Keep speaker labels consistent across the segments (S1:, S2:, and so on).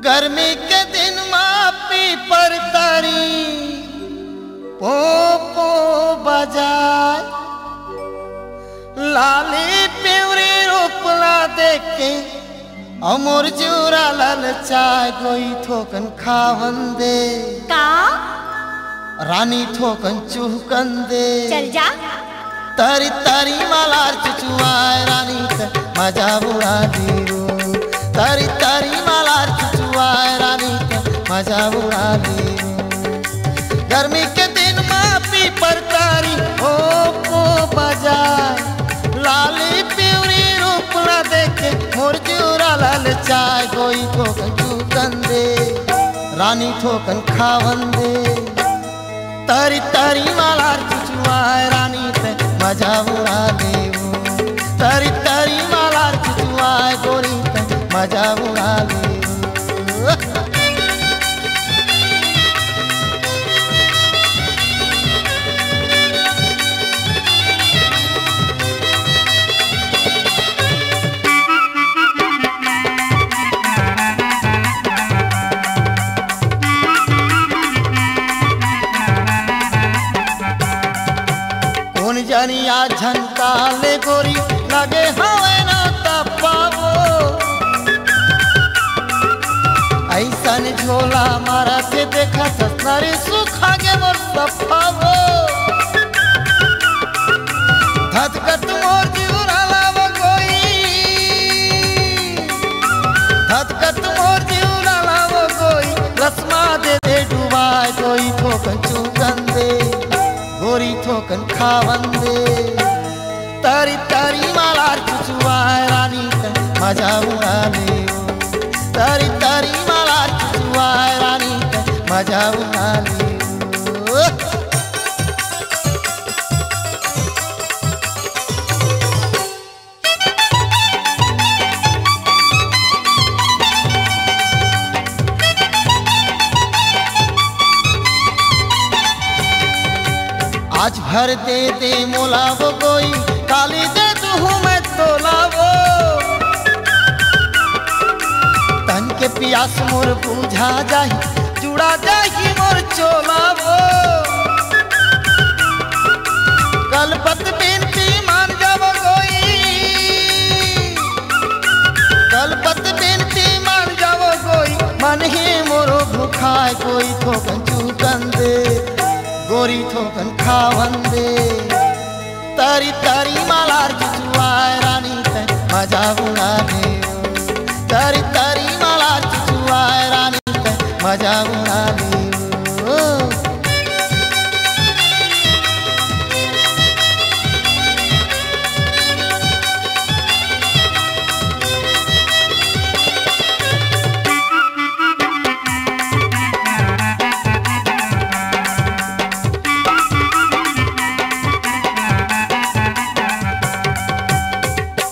S1: गर्मी के दिन मापी पर तारी पो पो बजाए लाली पिवरी रूपला देखे अमोर जूरा ललचाए कोई थोकन खावन दे
S2: का
S1: रानी थोकन चुहकन दे
S2: चल जा
S1: तारी तारी मालार चुचुआए रानी ते मजा बुरा दीरू तारी तारी मालार चुचुआए रानी ते मजा बुरा दीरू गर्मी के दिन मापी पर तारी ओ को बजाए लाली पिवरी रूपला देखे मोर जूरा ललचाए कोई थोकन चुहकन दे रानी थोकन खावन दे तारी तारी मालार चुचुआए रानी ते मजा बुरा देवो तारी तारी मालार चुचुआए गोरी ते मजा बुरा देवो जनिया झनका ले गोरी लगे हवे ना तपावो ऐसन झोला मारा के देखा ससनारी सुखा के मोर सफावो धधकत मोर जीवरा लावो कोई धधकत मोर जीवरा लावो कोई रस्मा दे दे डुबाए कोई ठोकन चुकन दे गोरी थोकन खावन दे तारी तारी मालार चुचुआए रानी ते मजा उड़ा ले तारी तारी मालार चुचुआए रानी ते मजा उड़ा ले आज भर दे दे मोलावो कोई काली दे तू मैं तोलावो तन के पियास मोर बुझा जाही जुड़ा जाही मोर चोलावो कलपत बिनती मान जावो कोई कलपत बिनती मान जावो कोई मन ही मोरो भूखाए कोई थोकन चुकन दे गोरी थोकन खावन दे तारी तारी मालार चुचुआए रानी ते मजा उड़ा ले तारी तारी मालार चुचुआए रानी ते मजा उड़ा ले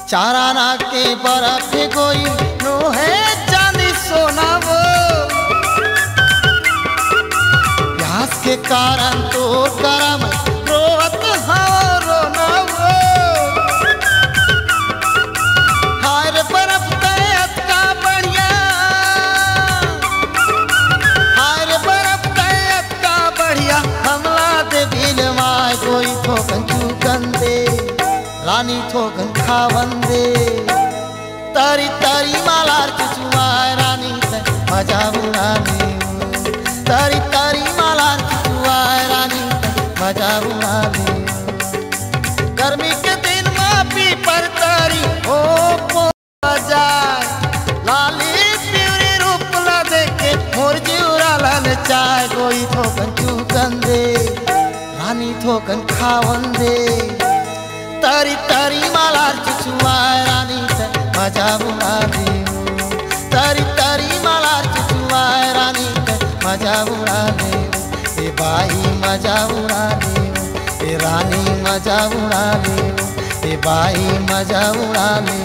S1: चाराना के बर्फ कोई नो है चांदी सोना वो प्यास के कारण तो करम रोवत हाँ रोना वो हार बर्फ तैयत का बढ़िया हार बर्फ तैयत का बढ़िया हमला दे बिलवाए कोई थोकन चुकन दे रानी थोकन खावन दे तारी तारी मालार चुचुआए रानी ते मजा उड़ा ले तारी तारी मालार चुचुआए रानी ते मजा उड़ा ले गर्मी के दिन मापी पर तारी ओ पो बजाए लाली पिवरी रूपला देखे मोर जीवरा ललचाए कोई थोकन चुकन दे रानी थोकन खावन दे तारी तारी मालार चुचुआए रानी ते मजा उड़ा ले तारी तारी मालार चुचुआए रानी ते मजा उड़ा ले ए बाई मजा उड़ा ले ए रानी मजा उड़ा ले ए बाई मजा उड़ा ले।